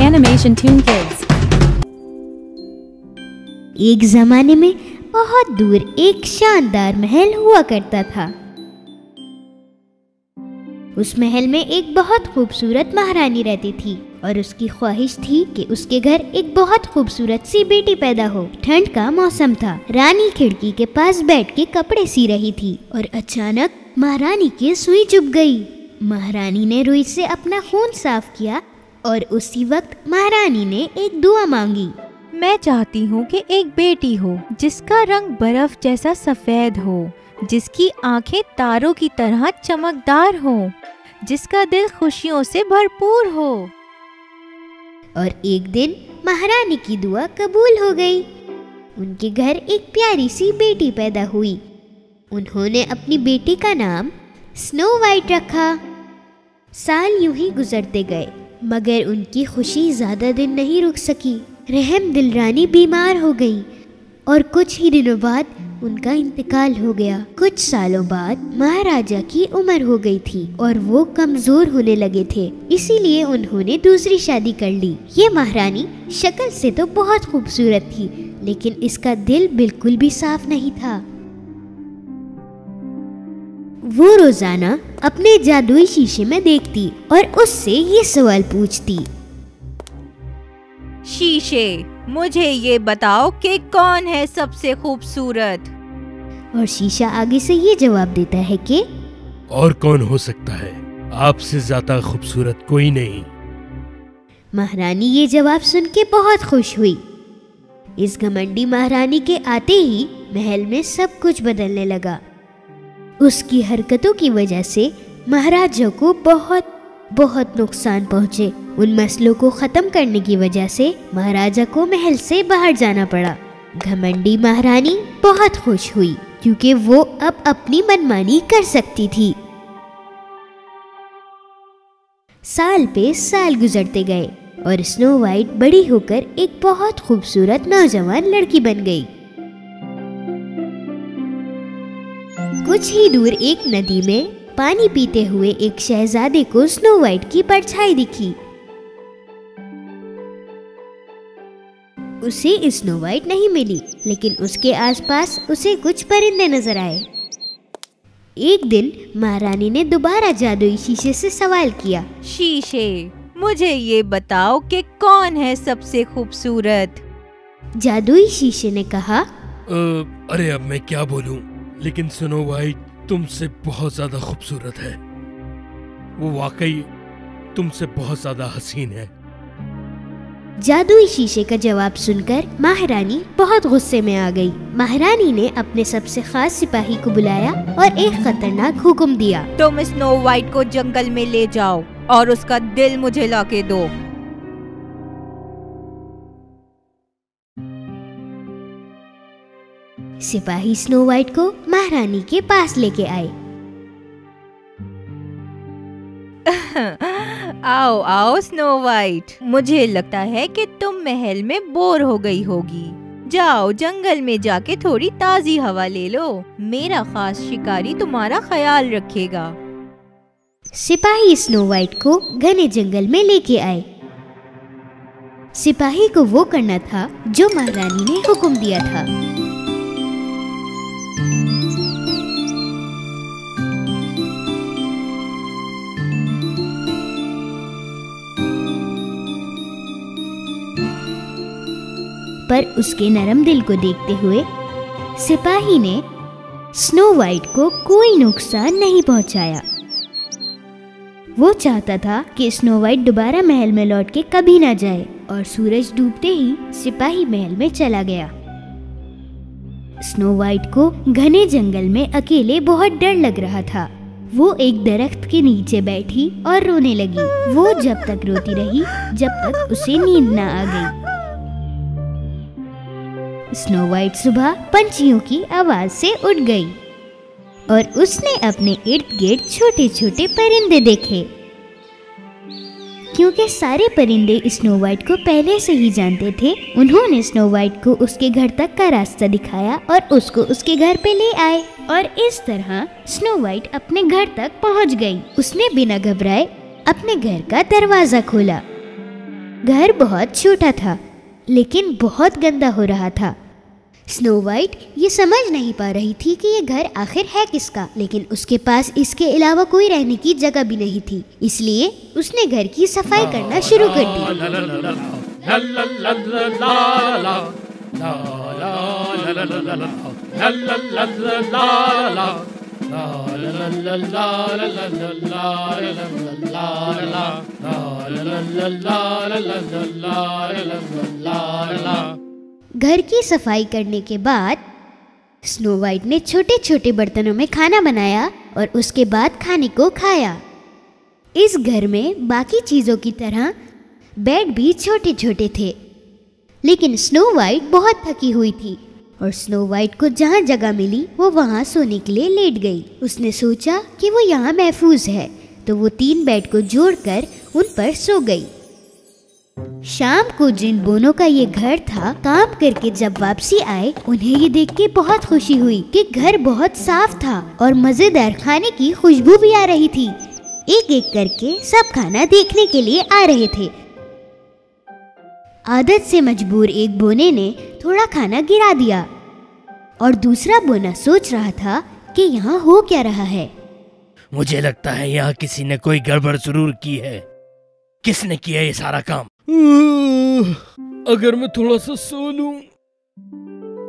Animation Toon Kids. एक जमाने में बहुत दूर एक शानदार महल हुआ करता था। उस महल में एक बहुत खूबसूरत महारानी रहती थी और उसकी ख्वाहिश थी कि उसके घर एक बहुत खूबसूरत सी बेटी पैदा हो। ठंड का मौसम था। रानी खिड़की के पास बैठ के कपड़े सी रही थी और अचानक महारानी की सुई चुभ गई। महारानी ने रुई से अपना खून साफ किया और उसी वक्त महारानी ने एक दुआ मांगी। मैं चाहती हूँ कि एक बेटी हो जिसका रंग बर्फ जैसा सफेद हो, जिसकी आंखें तारों की तरह चमकदार हो, जिसका दिल खुशियों से भरपूर हो। और एक दिन महारानी की दुआ कबूल हो गई। उनके घर एक प्यारी सी बेटी पैदा हुई। उन्होंने अपनी बेटी का नाम स्नो वाइट रखा। साल यूं ही गुजरते गए मगर उनकी खुशी ज्यादा दिन नहीं रुक सकी। रहम दिल रानी बीमार हो गई और कुछ ही दिनों बाद उनका इंतकाल हो गया। कुछ सालों बाद महाराजा की उम्र हो गई थी और वो कमजोर होने लगे थे, इसीलिए उन्होंने दूसरी शादी कर ली। ये महारानी शक्ल से तो बहुत खूबसूरत थी लेकिन इसका दिल बिल्कुल भी साफ नहीं था। वो रोजाना अपने जादुई शीशे में देखती और उससे ये सवाल पूछती, शीशे, मुझे ये बताओ कि कौन है सबसे खूबसूरत? और शीशा आगे से ये जवाब देता है कि और कौन हो सकता है, आपसे ज्यादा खूबसूरत कोई नहीं। महारानी ये जवाब सुन के बहुत खुश हुई। इस घमंडी महारानी के आते ही महल में सब कुछ बदलने लगा। उसकी हरकतों की वजह से महाराजा को बहुत नुकसान पहुंचे। उन मसलों को खत्म करने की वजह से महाराजा को महल से बाहर जाना पड़ा। घमंडी महारानी बहुत खुश हुई क्योंकि वो अब अपनी मनमानी कर सकती थी। साल पे साल गुजरते गए और स्नो वाइट बड़ी होकर एक बहुत खूबसूरत नौजवान लड़की बन गई। कुछ ही दूर एक नदी में पानी पीते हुए एक शहजादे को स्नो वाइट की परछाई दिखी। उसे स्नो वाइट नहीं मिली लेकिन उसके आसपास उसे कुछ परिंदे नजर आए। एक दिन महारानी ने दोबारा जादुई शीशे से सवाल किया, शीशे, मुझे ये बताओ कि कौन है सबसे खूबसूरत? जादुई शीशे ने कहा, अरे अब मैं क्या बोलूं, लेकिन स्नो वाइट तुमसे बहुत ज्यादा खूबसूरत है। वो वाकई तुमसे बहुत ज्यादा हसीन है। जादुई शीशे का जवाब सुनकर महारानी बहुत गुस्से में आ गई। महारानी ने अपने सबसे खास सिपाही को बुलाया और एक खतरनाक हुक्म दिया, तुम स्नो वाइट को जंगल में ले जाओ और उसका दिल मुझे लाके दो। सिपाही स्नो वाइट को महारानी के पास लेके आए। आओ आओ स्नो वाइट, मुझे लगता है कि तुम महल में बोर हो गई होगी। जाओ जंगल में जाके थोड़ी ताजी हवा ले लो। मेरा खास शिकारी तुम्हारा ख्याल रखेगा। सिपाही स्नो वाइट को घने जंगल में लेके आए। सिपाही को वो करना था जो महारानी ने हुक्म दिया था। पर उसके नरम दिल को देखते हुए सिपाही ने स्नो वाइट को कोई नुकसान नहीं पहुंचाया। वो चाहता था कि स्नो वाइट दोबारा महल में लौट के कभी ना जाए। और सूरज डूबते ही सिपाही महल में चला गया। स्नो वाइट को घने जंगल में अकेले बहुत डर लग रहा था। वो एक दरख्त के नीचे बैठी और रोने लगी। वो जब तक रोती रही जब तक उसे नींद न आ गई। स्नो वाइट सुबह पंछियों की आवाज से उठ गई और उसने अपने इर्द गिर्द छोटे छोटे परिंदे देखे। क्योंकि सारे परिंदे स्नो वाइट को पहले से ही जानते थे, उन्होंने स्नो वाइट को उसके घर तक का रास्ता दिखाया और उसको उसके घर पे ले आए। और इस तरह स्नो वाइट अपने घर तक पहुंच गई। उसने बिना घबराए अपने घर का दरवाजा खोला। घर बहुत छोटा था, लेकिन बहुत गंदा हो रहा था। स्नो वाइट ये समझ नहीं पा रही थी कि ये घर आखिर है किसका, लेकिन उसके पास इसके अलावा कोई रहने की जगह भी नहीं थी, इसलिए उसने घर की सफाई करना शुरू कर दी। घर की सफाई करने के बाद स्नो वाइट ने छोटे छोटे बर्तनों में खाना बनाया और उसके बाद खाने को खाया। इस घर में बाकी चीज़ों की तरह बेड भी छोटे छोटे थे, लेकिन स्नो वाइट बहुत थकी हुई थी और स्नो वाइट को जहाँ जगह मिली वो वहाँ सोने के लिए लेट गई। उसने सोचा कि वो यहाँ महफूज है, तो वो 3 बेड को जोड़कर उन पर सो गई। शाम को जिन बोनों का ये घर था काम करके जब वापसी आए, उन्हें ये देख के बहुत खुशी हुई कि घर बहुत साफ था और मजेदार खाने की खुशबू भी आ रही थी। एक एक करके सब खाना देखने के लिए आ रहे थे। आदत से मजबूर एक बोने ने थोड़ा खाना गिरा दिया और दूसरा बोना सोच रहा था कि यहाँ हो क्या रहा है। मुझे लगता है यहाँ किसी ने कोई गड़बड़ जरूर की है। किसने किया ये सारा काम? अगर मैं थोड़ा सा सो लूं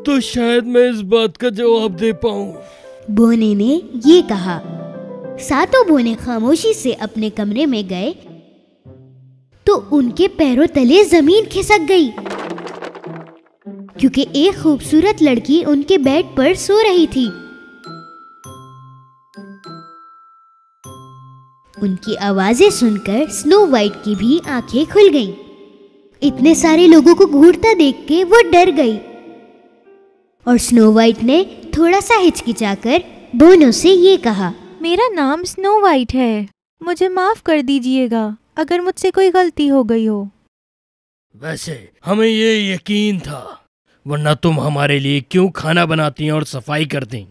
तो शायद मैं इस बात का जवाब दे पाऊं। बोने ने ये कहा। सातों बोने खामोशी से अपने कमरे में गए तो उनके पैरों तले जमीन खिसक गई, क्योंकि एक खूबसूरत लड़की उनके बेड पर सो रही थी। उनकी आवाजें सुनकर स्नो वाइट की भी आंखें खुल गईं। इतने सारे लोगों को घूरता देख के वो डर गई और स्नो वाइट ने थोड़ा सा हिचकिचाकर बोनों से ये कहा, मेरा नाम स्नो वाइट है, मुझे माफ कर दीजिएगा अगर मुझसे कोई गलती हो गई हो। वैसे हमें ये यकीन था, वरना तुम हमारे लिए क्यों खाना बनाती और सफाई करती?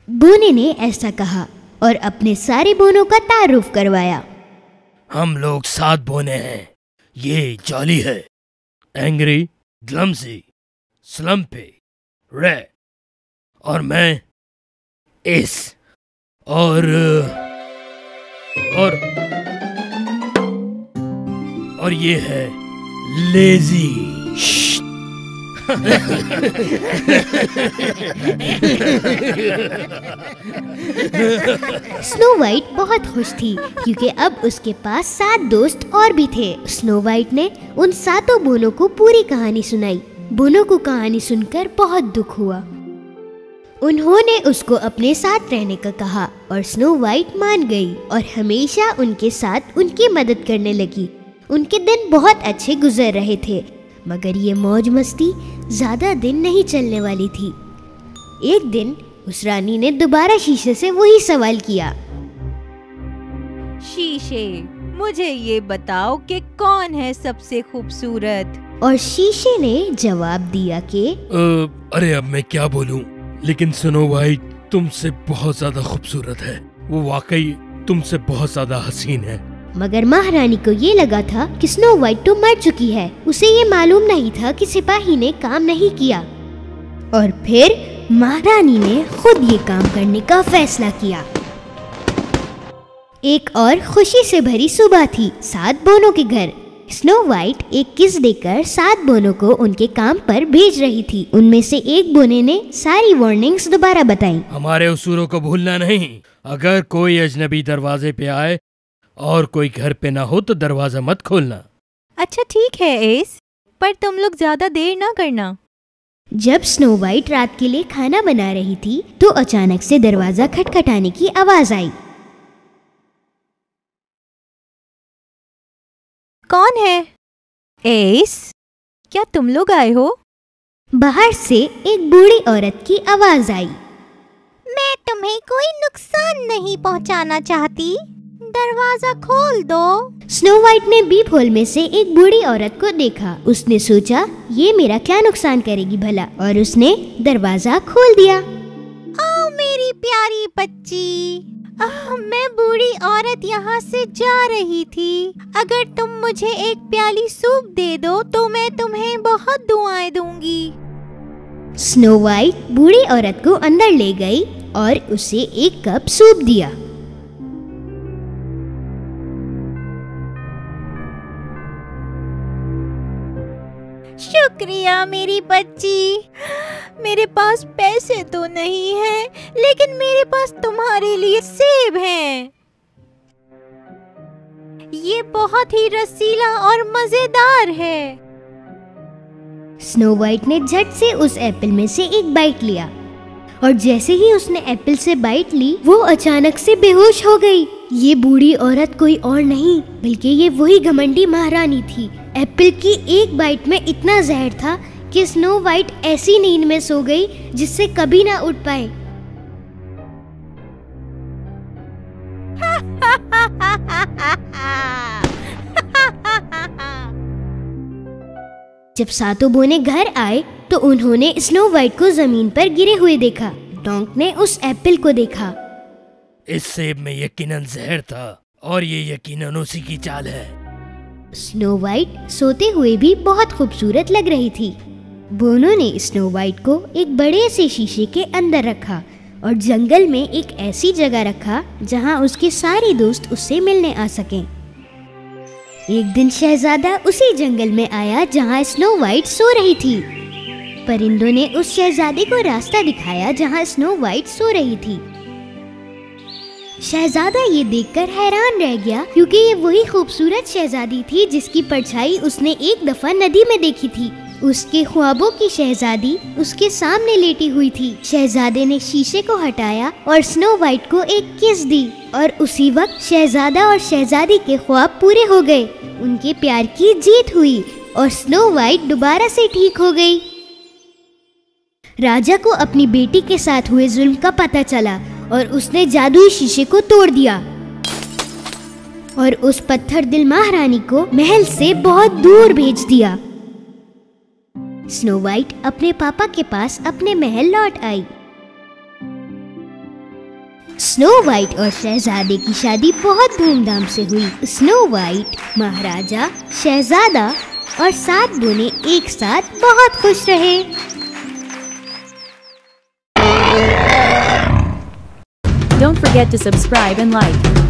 बोने ने ऐसा कहा और अपने सारे बोनों का तारुफ करवाया। हम लोग 7 बोने हैं। ये जॉली है, एंग्री, ग्लम्सी, स्लम्पी, रे और मैं एस और ये है लेजी। स्नो वाइट बहुत खुश थी क्योंकि अब उसके पास 7 दोस्त और भी थे। स्नो वाइट ने उन 7 बोनों को पूरी कहानी सुनाई। बोनों को कहानी सुनकर बहुत दुख हुआ। उन्होंने उसको अपने साथ रहने का कहा और स्नो वाइट मान गई और हमेशा उनके साथ उनकी मदद करने लगी। उनके दिन बहुत अच्छे गुजर रहे थे, मगर ये मौज मस्ती ज्यादा दिन नहीं चलने वाली थी। एक दिन उस रानी ने दोबारा शीशे से वही सवाल किया, शीशे, मुझे ये बताओ कि कौन है सबसे खूबसूरत? और शीशे ने जवाब दिया कि अरे अब मैं क्या बोलूं, लेकिन स्नो वाइट तुमसे बहुत ज्यादा खूबसूरत है। वो वाकई तुमसे बहुत ज्यादा हसीन है। मगर महारानी को ये लगा था कि स्नो वाइट तो मर चुकी है। उसे ये मालूम नहीं था कि सिपाही ने काम नहीं किया और फिर महारानी ने खुद ये काम करने का फैसला किया। एक और खुशी से भरी सुबह थी। 7 बोनों के घर। स्नो वाइट एक किस देकर 7 बोनों को उनके काम पर भेज रही थी। उनमें से एक बोने ने सारी वार्निंग्स दोबारा बताई। हमारे उसूलों को भूलना नहीं। अगर कोई अजनबी दरवाजे पे आए और कोई घर पे ना हो तो दरवाजा मत खोलना। अच्छा ठीक है एस, पर तुम लोग ज्यादा देर ना करना। जब स्नो वाइट रात के लिए खाना बना रही थी तो अचानक से दरवाजा खटखटाने की आवाज आई। कौन है? एस, क्या तुम लोग आए हो? बाहर से एक बूढ़ी औरत की आवाज आई। मैं तुम्हें कोई नुकसान नहीं पहुंचाना चाहती, दरवाजा खोल दो। स्नो वाइट ने बीप होल में से एक बूढ़ी औरत को देखा। उसने सोचा ये मेरा क्या नुकसान करेगी भला, और उसने दरवाजा खोल दिया। आओ मेरी प्यारी बच्ची, मैं बूढ़ी औरत यहाँ से जा रही थी। अगर तुम मुझे एक प्याली सूप दे दो तो मैं तुम्हें बहुत दुआएं दूंगी। स्नो वाइट बूढ़ी औरत को अंदर ले गई और उसे एक कप सूप दिया। शुक्रिया मेरी बच्ची। मेरे पास पैसे तो नहीं है, लेकिन मेरे पास तुम्हारे लिए सेब हैं। ये बहुत ही रसीला और मजेदार है। स्नो वाइट ने झट से उस एप्पल में से एक बाइट लिया और जैसे ही उसने एप्पल से बाइट ली वो अचानक से बेहोश हो गई। ये बूढ़ी औरत कोई और नहीं बल्कि ये वही घमंडी महारानी थी। एप्पल की एक बाइट में इतना जहर था कि स्नो वाइट ऐसी नींद में सो गई जिससे कभी ना उठ पाए। जब सातोबो घर आए तो उन्होंने स्नो वाइट को जमीन पर गिरे हुए देखा। डोंक ने उस एप्पल को देखा। इस सेब में यकीनन जहर था और ये यकीनन उसी की चाल है। स्नो वाइट सोते हुए भी बहुत खूबसूरत लग रही थी। बोनो ने स्नो वाइट को एक बड़े से शीशे के अंदर रखा और जंगल में एक ऐसी जगह रखा जहां उसके सारे दोस्त उससे मिलने आ सकें। एक दिन शहजादा उसी जंगल में आया जहां स्नो वाइट सो रही थी। परिंदों ने उस शहजादे को रास्ता दिखाया जहां स्नो वाइट सो रही थी। शहजादा ये देखकर हैरान रह गया क्योंकि ये वही खूबसूरत शहजादी थी जिसकी परछाई उसने एक दफा नदी में देखी थी। उसके ख्वाबों की शहजादी उसके सामने लेटी हुई थी। शहजादे ने शीशे को हटाया और स्नो वाइट को एक किस दी और उसी वक्त शहजादा और शहजादी के ख्वाब पूरे हो गए। उनके प्यार की जीत हुई और स्नो वाइट दोबारा से ठीक हो गई। राजा को अपनी बेटी के साथ हुए जुल्म का पता चला और उसने जादुई शीशे को तोड़ दिया और उस पत्थर दिल महारानी को महल से बहुत दूर भेज दिया। स्नो वाइट अपने पापा के पास अपने महल लौट आई। स्नो वाइट और शहजादे की शादी बहुत धूमधाम से हुई। स्नो वाइट, महाराजा, शहजादा और 7 बोने एक साथ बहुत खुश रहे। Don't forget to subscribe and like.